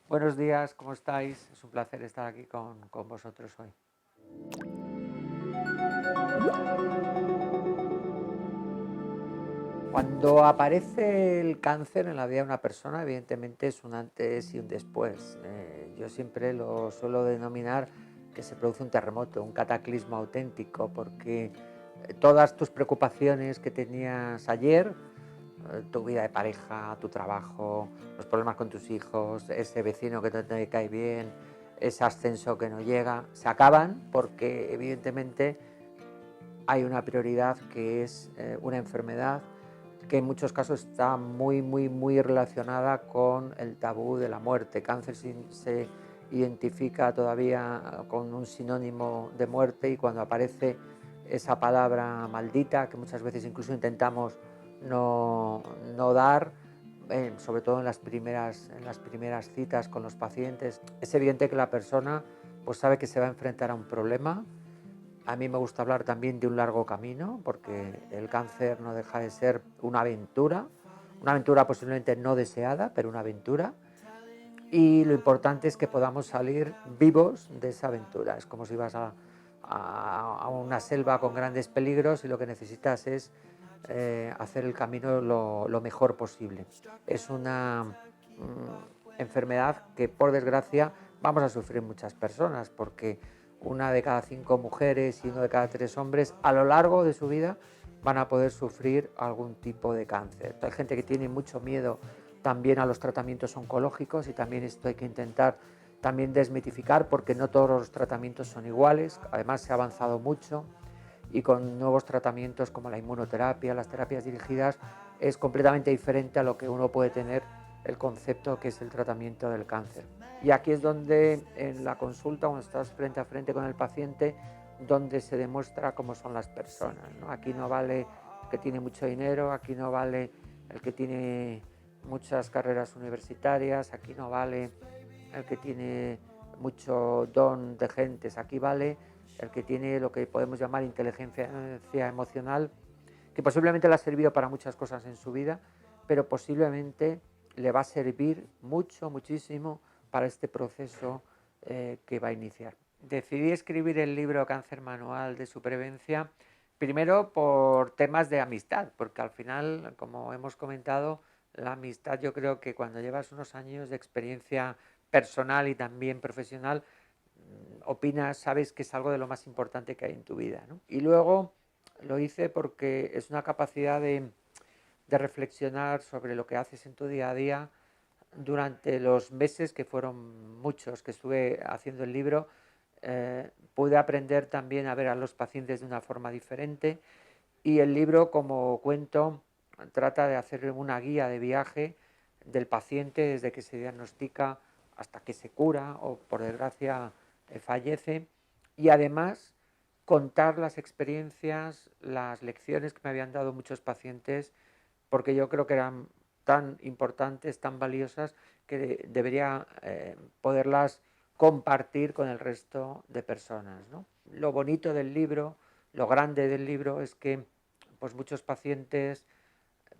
Buenos días, ¿cómo estáis? Es un placer estar aquí con vosotros hoy. Cuando aparece el cáncer en la vida de una persona, evidentemente es un antes y un después. Yo siempre lo suelo denominar que se produce un terremoto, un cataclismo auténtico, porque todas tus preocupaciones que tenías ayer, tu vida de pareja, tu trabajo, los problemas con tus hijos, ese vecino que no te cae bien, ese ascenso que no llega, se acaban porque evidentemente hay una prioridad que es una enfermedad que en muchos casos está muy relacionada con el tabú de la muerte. Cáncer se identifica todavía con un sinónimo de muerte, y cuando aparece esa palabra maldita que muchas veces incluso intentamos no dar, sobre todo en las primeras citas con los pacientes, es evidente que la persona pues sabe que se va a enfrentar a un problema. A mí me gusta hablar también de un largo camino, porque el cáncer no deja de ser una aventura posiblemente no deseada, pero una aventura. Y lo importante es que podamos salir vivos de esa aventura. Es como si vas a una selva con grandes peligros y lo que necesitas es hacer el camino lo mejor posible. Es una enfermedad que, por desgracia, vamos a sufrir muchas personas, porque una de cada 5 mujeres y uno de cada 3 hombres a lo largo de su vida van a poder sufrir algún tipo de cáncer. Hay gente que tiene mucho miedo también a los tratamientos oncológicos, y también esto hay que intentar también desmitificar, porque no todos los tratamientos son iguales. Además, se ha avanzado mucho y con nuevos tratamientos como la inmunoterapia, las terapias dirigidas, es completamente diferente a lo que uno puede tener el concepto que es el tratamiento del cáncer. Y aquí es donde en la consulta, cuando estás frente a frente con el paciente, donde se demuestra cómo son las personas, ¿no? Aquí no vale el que tiene mucho dinero, aquí no vale el que tiene muchas carreras universitarias, aquí no vale el que tiene mucho don de gentes, aquí vale el que tiene lo que podemos llamar inteligencia emocional, que posiblemente le ha servido para muchas cosas en su vida, pero posiblemente le va a servir muchísimo para este proceso que va a iniciar. Decidí escribir el libro Cáncer Manual de Supervivencia, primero por temas de amistad, porque al final, como hemos comentado, la amistad, yo creo que cuando llevas unos años de experiencia personal y también profesional, opinas, sabes que es algo de lo más importante que hay en tu vida, ¿no? Y luego lo hice porque es una capacidad de reflexionar sobre lo que haces en tu día a día. Durante los meses, que fueron muchos, que estuve haciendo el libro, pude aprender también a ver a los pacientes de una forma diferente, y el libro, como cuento, trata de hacer una guía de viaje del paciente desde que se diagnostica hasta que se cura o, por desgracia, fallece, y además contar las experiencias, las lecciones que me habían dado muchos pacientes, porque yo creo que eran tan importantes, tan valiosas, que debería poderlas compartir con el resto de personas, ¿no? Lo bonito del libro, lo grande del libro, es que pues muchos pacientes,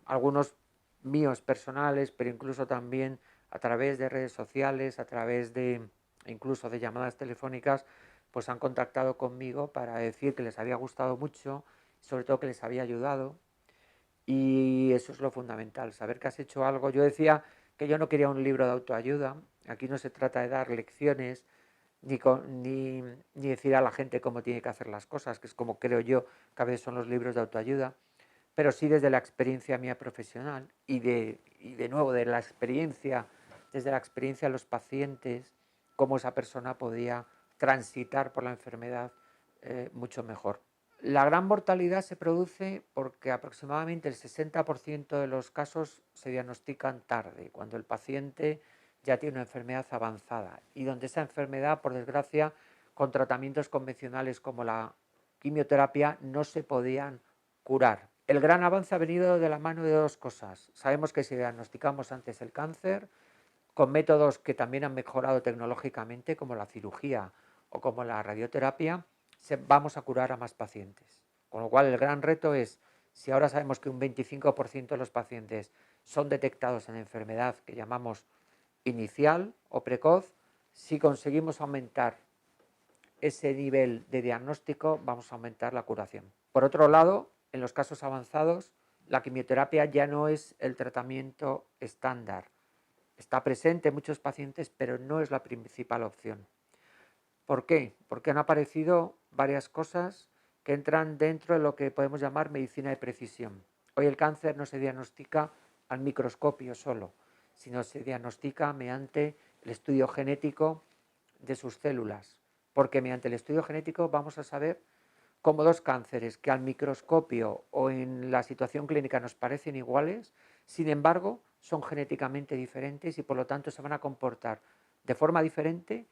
algunos míos personales, pero incluso también a través de redes sociales, a través de incluso de llamadas telefónicas, pues han contactado conmigo para decir que les había gustado mucho, sobre todo que les había ayudado. Y eso es lo fundamental, saber que has hecho algo. Yo decía que yo no quería un libro de autoayuda. Aquí no se trata de dar lecciones ni decir a la gente cómo tiene que hacer las cosas, que es como creo yo que a veces son los libros de autoayuda, pero sí desde la experiencia mía profesional y de nuevo de la experiencia, desde la experiencia de los pacientes, cómo esa persona podía transitar por la enfermedad mucho mejor. La gran mortalidad se produce porque aproximadamente el 60% de los casos se diagnostican tarde, cuando el paciente ya tiene una enfermedad avanzada, y donde esa enfermedad, por desgracia, con tratamientos convencionales como la quimioterapia, no se podían curar. El gran avance ha venido de la mano de dos cosas. Sabemos que si diagnosticamos antes el cáncer, con métodos que también han mejorado tecnológicamente, como la cirugía o como la radioterapia, vamos a curar a más pacientes. Con lo cual, el gran reto es, si ahora sabemos que un 25% de los pacientes son detectados en enfermedad que llamamos inicial o precoz, si conseguimos aumentar ese nivel de diagnóstico, vamos a aumentar la curación. Por otro lado, en los casos avanzados, la quimioterapia ya no es el tratamiento estándar. Está presente en muchos pacientes, pero no es la principal opción. ¿Por qué? Porque han aparecido varias cosas que entran dentro de lo que podemos llamar medicina de precisión. Hoy el cáncer no se diagnostica al microscopio solo, sino se diagnostica mediante el estudio genético de sus células, porque mediante el estudio genético vamos a saber cómo dos cánceres que al microscopio o en la situación clínica nos parecen iguales, sin embargo, son genéticamente diferentes y por lo tanto se van a comportar de forma diferente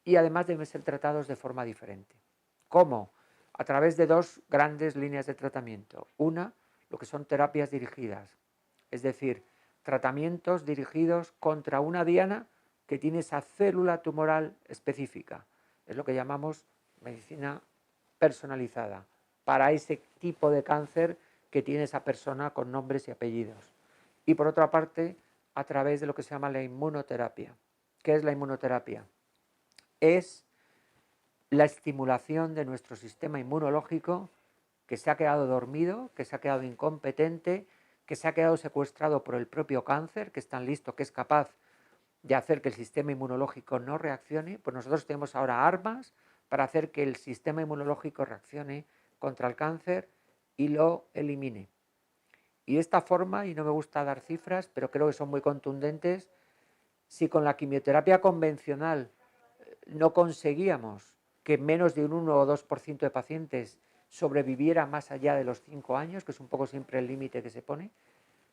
y además deben ser tratados de forma diferente. ¿Cómo? A través de dos grandes líneas de tratamiento. Una, lo que son terapias dirigidas, es decir, tratamientos dirigidos contra una diana que tiene esa célula tumoral específica. Es lo que llamamos medicina personalizada para ese tipo de cáncer que tiene esa persona con nombres y apellidos. Y por otra parte, a través de lo que se llama la inmunoterapia. ¿Qué es la inmunoterapia? Es la estimulación de nuestro sistema inmunológico que se ha quedado dormido, que se ha quedado incompetente, que se ha quedado secuestrado por el propio cáncer, que es tan listo que es capaz de hacer que el sistema inmunológico no reaccione. Pues nosotros tenemos ahora armas para hacer que el sistema inmunológico reaccione contra el cáncer y lo elimine. Y de esta forma, y no me gusta dar cifras, pero creo que son muy contundentes, si con la quimioterapia convencional no conseguíamos que menos de un 1 o 2% de pacientes sobreviviera más allá de los 5 años, que es un poco siempre el límite que se pone,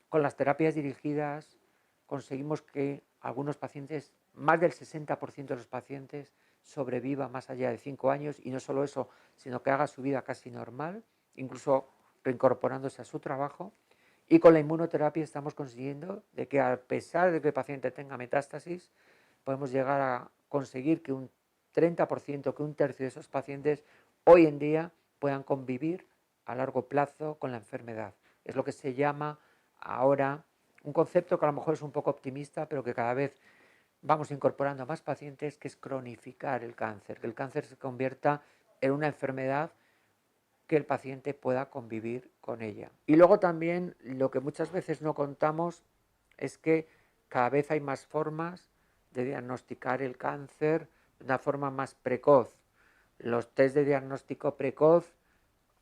con las terapias dirigidas conseguimos que algunos pacientes, más del 60% de los pacientes, sobreviva más allá de 5 años y no solo eso, sino que haga su vida casi normal, incluso reincorporándose a su trabajo. Y con la inmunoterapia estamos consiguiendo de que a pesar de que el paciente tenga metástasis, podemos llegar a conseguir que un 30%, que un tercio de esos pacientes hoy en día puedan convivir a largo plazo con la enfermedad. Es lo que se llama ahora un concepto que a lo mejor es un poco optimista, pero que cada vez vamos incorporando a más pacientes, que es cronificar el cáncer, que el cáncer se convierta en una enfermedad que el paciente pueda convivir con ella. Y luego también lo que muchas veces no contamos es que cada vez hay más formas de diagnosticar el cáncer de una forma más precoz. Los test de diagnóstico precoz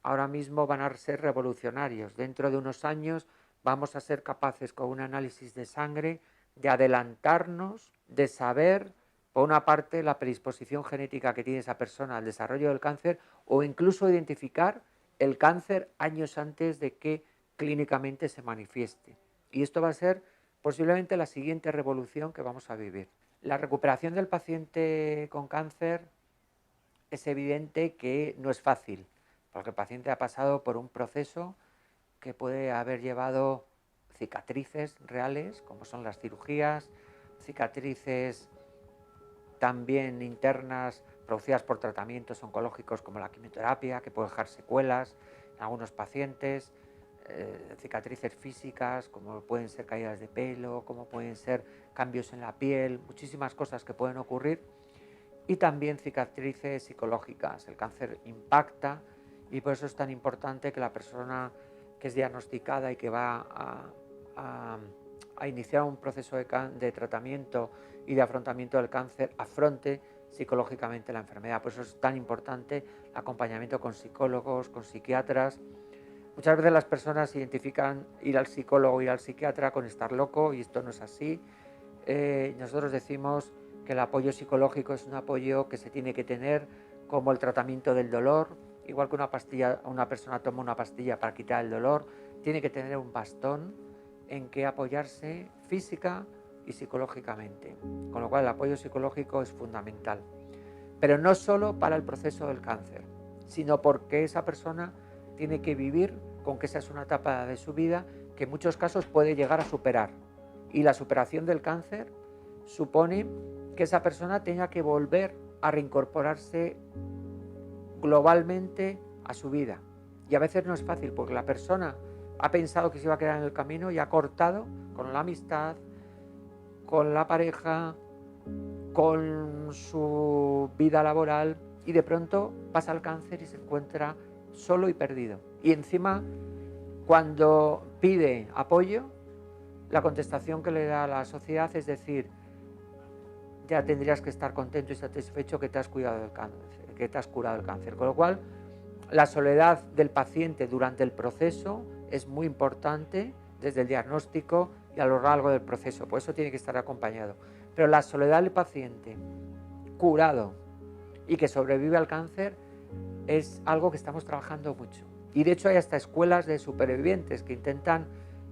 ahora mismo van a ser revolucionarios. Dentro de unos años vamos a ser capaces con un análisis de sangre de adelantarnos, de saber, por una parte, la predisposición genética que tiene esa persona al desarrollo del cáncer o incluso identificar el cáncer años antes de que clínicamente se manifieste. Y esto va a ser posiblemente la siguiente revolución que vamos a vivir. La recuperación del paciente con cáncer es evidente que no es fácil, porque el paciente ha pasado por un proceso que puede haber llevado cicatrices reales, como son las cirugías, cicatrices también internas producidas por tratamientos oncológicos como la quimioterapia, que puede dejar secuelas en algunos pacientes, cicatrices físicas, como pueden ser caídas de pelo, como pueden ser cambios en la piel, muchísimas cosas que pueden ocurrir, y también cicatrices psicológicas. El cáncer impacta y por eso es tan importante que la persona que es diagnosticada y que va a iniciar un proceso de tratamiento y de afrontamiento del cáncer afronte psicológicamente la enfermedad. Por eso es tan importante el acompañamiento con psicólogos, con psiquiatras. Muchas veces las personas identifican ir al psicólogo o ir al psiquiatra con estar loco y esto no es así. Nosotros decimos que el apoyo psicológico es un apoyo que se tiene que tener como el tratamiento del dolor. Igual que una persona toma una pastilla para quitar el dolor, tiene que tener un bastón en que apoyarse física y psicológicamente. Con lo cual el apoyo psicológico es fundamental. Pero no solo para el proceso del cáncer, sino porque esa persona tiene que vivir con que esa es una etapa de su vida que en muchos casos puede llegar a superar. Y la superación del cáncer supone que esa persona tenga que volver a reincorporarse globalmente a su vida. Y a veces no es fácil porque la persona ha pensado que se iba a quedar en el camino y ha cortado con la amistad, con la pareja, con su vida laboral, y de pronto pasa el cáncer y se encuentra solo y perdido. Y encima, cuando pide apoyo, la contestación que le da la sociedad es decir, ya tendrías que estar contento y satisfecho que te has curado el cáncer, Con lo cual, la soledad del paciente durante el proceso es muy importante desde el diagnóstico y a lo largo del proceso, por eso tiene que estar acompañado. Pero la soledad del paciente curado y que sobrevive al cáncer es algo que estamos trabajando mucho. Y de hecho hay hasta escuelas de supervivientes que intentan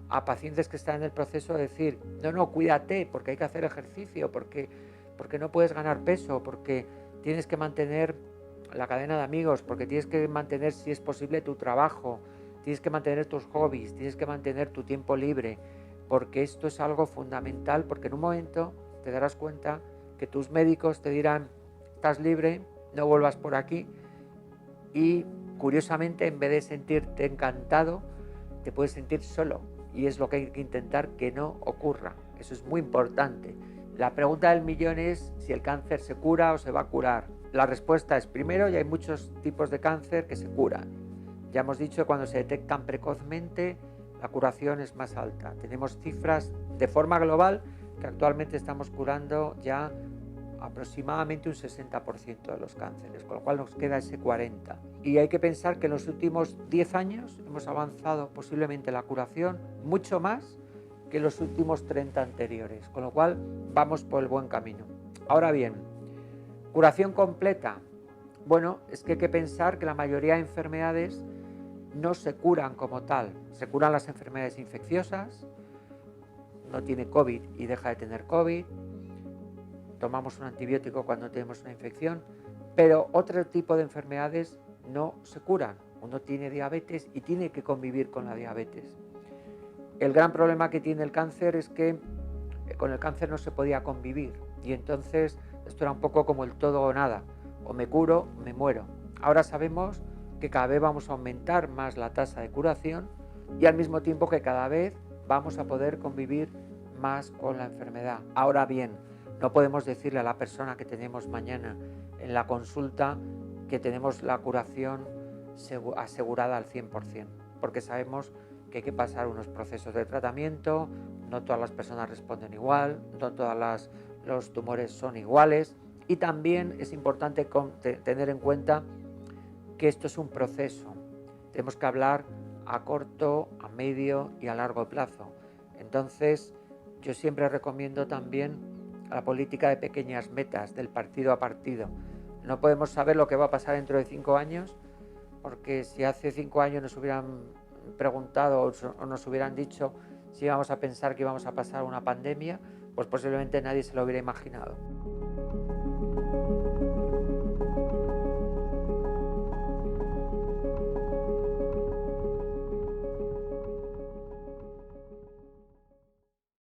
a pacientes que están en el proceso decir, no, cuídate, porque hay que hacer ejercicio, porque no puedes ganar peso, porque tienes que mantener la cadena de amigos, porque tienes que mantener, si es posible, tu trabajo, tienes que mantener tus hobbies, tienes que mantener tu tiempo libre, porque esto es algo fundamental, porque en un momento te darás cuenta que tus médicos te dirán, estás libre, no vuelvas por aquí, y curiosamente, en vez de sentirte encantado, te puedes sentir solo, y es lo que hay que intentar que no ocurra. Eso es muy importante. La pregunta del millón es si el cáncer se cura o se va a curar. La respuesta es, primero, ya hay muchos tipos de cáncer que se curan. Ya hemos dicho que cuando se detectan precozmente, la curación es más alta. Tenemos cifras de forma global que actualmente estamos curando ya aproximadamente un 60% de los cánceres, con lo cual nos queda ese 40%. Y hay que pensar que en los últimos 10 años hemos avanzado posiblemente la curación mucho más que los últimos 30 anteriores, con lo cual vamos por el buen camino. Ahora bien, curación completa. Bueno, es que hay que pensar que la mayoría de enfermedades no se curan como tal. Se curan las enfermedades infecciosas, no tiene COVID y deja de tener COVID, tomamos un antibiótico cuando tenemos una infección, pero otro tipo de enfermedades no se curan. Uno tiene diabetes y tiene que convivir con la diabetes. El gran problema que tiene el cáncer es que con el cáncer no se podía convivir y entonces esto era un poco como el todo o nada, o me curo o me muero. Ahora sabemos que cada vez vamos a aumentar más la tasa de curación y al mismo tiempo que cada vez vamos a poder convivir más con la enfermedad. Ahora bien, no podemos decirle a la persona que tenemos mañana en la consulta que tenemos la curación asegurada al 100%, porque sabemos que hay que pasar unos procesos de tratamiento, no todas las personas responden igual, no todos los tumores son iguales y también es importante tener en cuenta que esto es un proceso. Tenemos que hablar a corto, a medio y a largo plazo. Entonces, yo siempre recomiendo también la política de pequeñas metas, del partido a partido. No podemos saber lo que va a pasar dentro de 5 años, porque si hace 5 años nos hubieran preguntado o nos hubieran dicho si íbamos a pensar que íbamos a pasar una pandemia, pues posiblemente nadie se lo hubiera imaginado.